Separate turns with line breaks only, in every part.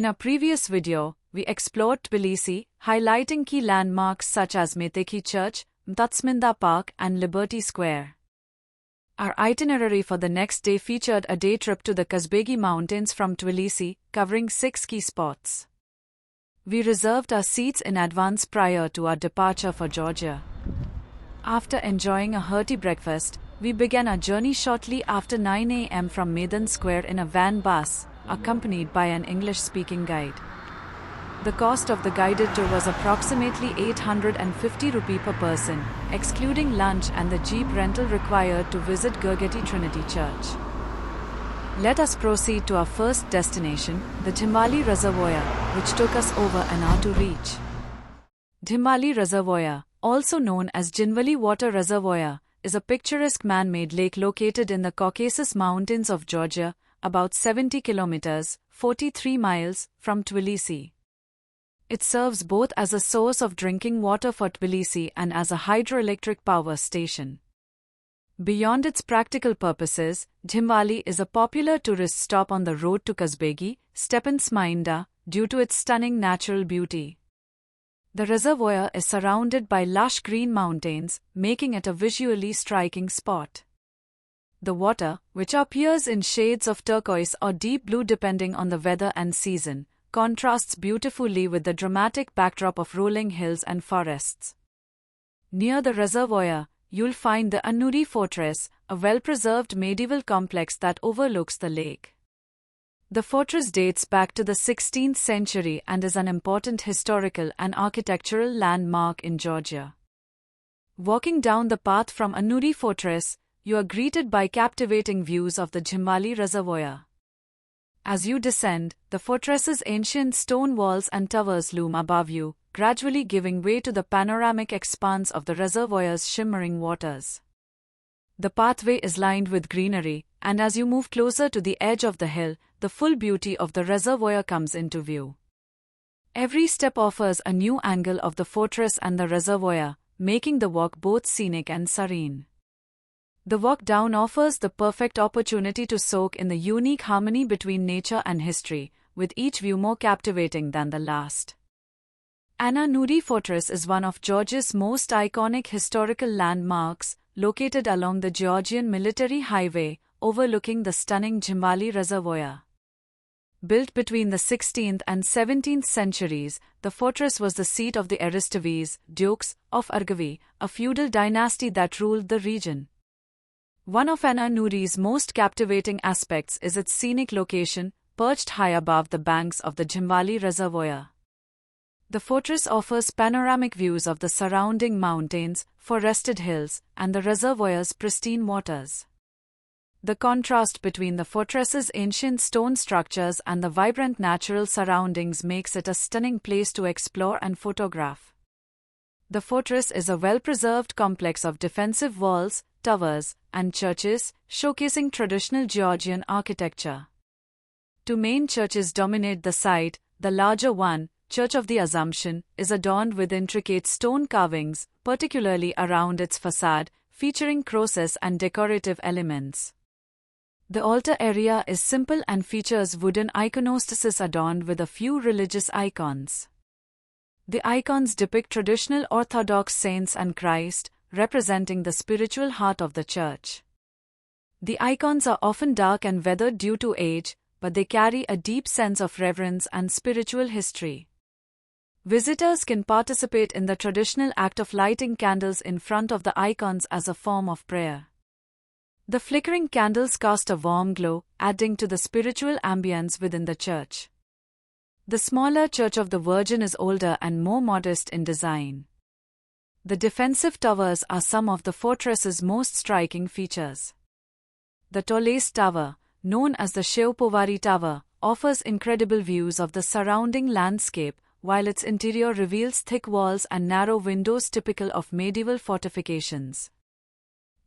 In our previous video, we explored Tbilisi, highlighting key landmarks such as Metekhi Church, Mtatsminda Park, and Liberty Square. Our itinerary for the next day featured a day trip to the Kazbegi Mountains from Tbilisi, covering 6 key spots. We reserved our seats in advance prior to our departure for Georgia. After enjoying a hearty breakfast, we began our journey shortly after 9 a.m. from Maidan Square in a van bus, accompanied by an English-speaking guide. The cost of the guided tour was approximately 850 rupee per person, excluding lunch and the jeep rental required to visit Gergeti Trinity Church. Let us proceed to our first destination, the Zhinvali Reservoir, which took us over an hour to reach. Zhinvali Reservoir, also known as Zhinvali Water Reservoir, is a picturesque man-made lake located in the Caucasus Mountains of Georgia, about 70 kilometers, 43 miles, from Tbilisi. It serves both as a source of drinking water for Tbilisi and as a hydroelectric power station. Beyond its practical purposes, Zhinvali is a popular tourist stop on the road to Kazbegi, Mountains, due to its stunning natural beauty. The reservoir is surrounded by lush green mountains, making it a visually striking spot. The water, which appears in shades of turquoise or deep blue depending on the weather and season, contrasts beautifully with the dramatic backdrop of rolling hills and forests. Near the reservoir, you'll find the Ananuri Fortress, a well-preserved medieval complex that overlooks the lake. The fortress dates back to the 16th century and is an important historical and architectural landmark in Georgia. Walking down the path from Ananuri Fortress, you are greeted by captivating views of the Zhinvali Reservoir. As you descend, the fortress's ancient stone walls and towers loom above you, gradually giving way to the panoramic expanse of the reservoir's shimmering waters. The pathway is lined with greenery, and as you move closer to the edge of the hill, the full beauty of the reservoir comes into view. Every step offers a new angle of the fortress and the reservoir, making the walk both scenic and serene. The walk down offers the perfect opportunity to soak in the unique harmony between nature and history, with each view more captivating than the last. Ananuri Fortress is one of Georgia's most iconic historical landmarks, located along the Georgian Military Highway, overlooking the stunning Zhinvali Reservoir. Built between the 16th and 17th centuries, the fortress was the seat of the Aristoves, Dukes of Argavi, a feudal dynasty that ruled the region. One of Ananuri's most captivating aspects is its scenic location, perched high above the banks of the Zhinvali Reservoir. The fortress offers panoramic views of the surrounding mountains, forested hills, and the reservoir's pristine waters. The contrast between the fortress's ancient stone structures and the vibrant natural surroundings makes it a stunning place to explore and photograph. The fortress is a well-preserved complex of defensive walls, towers, and churches, showcasing traditional Georgian architecture. Two main churches dominate the site. The larger one, Church of the Assumption, is adorned with intricate stone carvings, particularly around its facade, featuring crosses and decorative elements. The altar area is simple and features wooden iconostasis adorned with a few religious icons. The icons depict traditional Orthodox saints and Christ, representing the spiritual heart of the church. The icons are often dark and weathered due to age, but they carry a deep sense of reverence and spiritual history. Visitors can participate in the traditional act of lighting candles in front of the icons as a form of prayer. The flickering candles cast a warm glow, adding to the spiritual ambience within the church. The smaller Church of the Virgin is older and more modest in design. The defensive towers are some of the fortress's most striking features. The tallest tower, known as the Shivpovari Tower, offers incredible views of the surrounding landscape, while its interior reveals thick walls and narrow windows typical of medieval fortifications.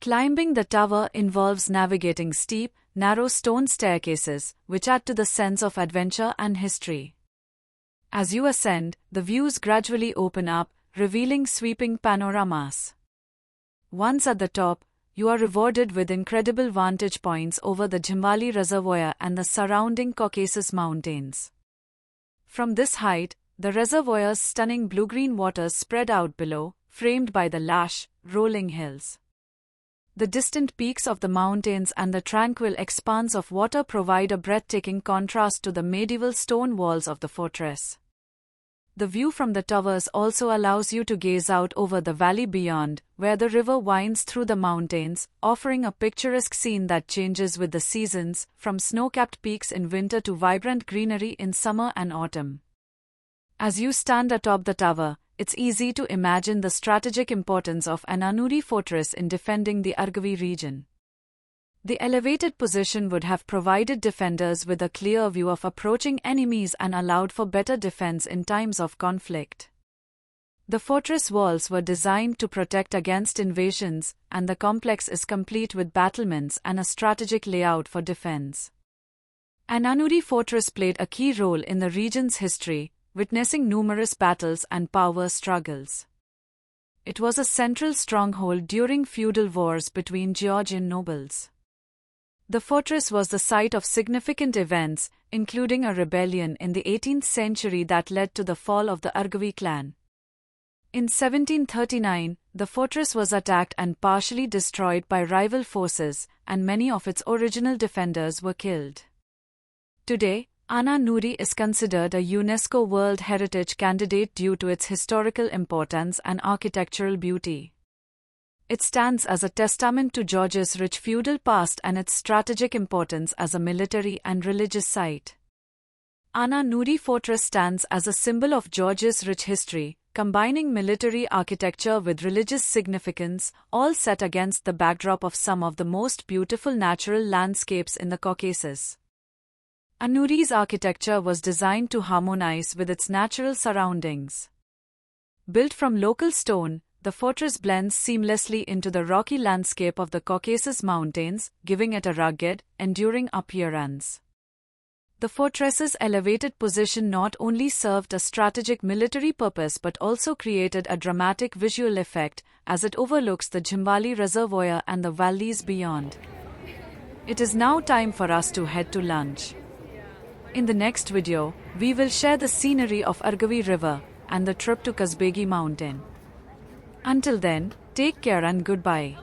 Climbing the tower involves navigating steep, narrow stone staircases, which add to the sense of adventure and history. As you ascend, the views gradually open up, revealing sweeping panoramas. Once at the top, you are rewarded with incredible vantage points over the Zhinvali Reservoir and the surrounding Caucasus Mountains. From this height, the reservoir's stunning blue-green waters spread out below, framed by the lush, rolling hills. The distant peaks of the mountains and the tranquil expanse of water provide a breathtaking contrast to the medieval stone walls of the fortress. The view from the towers also allows you to gaze out over the valley beyond, where the river winds through the mountains, offering a picturesque scene that changes with the seasons, from snow-capped peaks in winter to vibrant greenery in summer and autumn. As you stand atop the tower, it's easy to imagine the strategic importance of Ananuri Fortress in defending the Argavi region. The elevated position would have provided defenders with a clear view of approaching enemies and allowed for better defense in times of conflict. The fortress walls were designed to protect against invasions, and the complex is complete with battlements and a strategic layout for defense. Ananuri Fortress played a key role in the region's history, witnessing numerous battles and power struggles. It was a central stronghold during feudal wars between Georgian nobles. The fortress was the site of significant events, including a rebellion in the 18th century that led to the fall of the Argavi clan. In 1739, the fortress was attacked and partially destroyed by rival forces, and many of its original defenders were killed. Today, Ananuri is considered a UNESCO World Heritage candidate due to its historical importance and architectural beauty. It stands as a testament to Georgia's rich feudal past and its strategic importance as a military and religious site. Ananuri Fortress stands as a symbol of Georgia's rich history, combining military architecture with religious significance, all set against the backdrop of some of the most beautiful natural landscapes in the Caucasus. Anuri's architecture was designed to harmonize with its natural surroundings. Built from local stone, the fortress blends seamlessly into the rocky landscape of the Caucasus Mountains, giving it a rugged, enduring appearance. The fortress's elevated position not only served a strategic military purpose but also created a dramatic visual effect, as it overlooks the Zhinvali Reservoir and the valleys beyond. It is now time for us to head to lunch. In the next video, we will share the scenery of Argavi River and the trip to Kazbegi Mountain. Until then, take care and goodbye.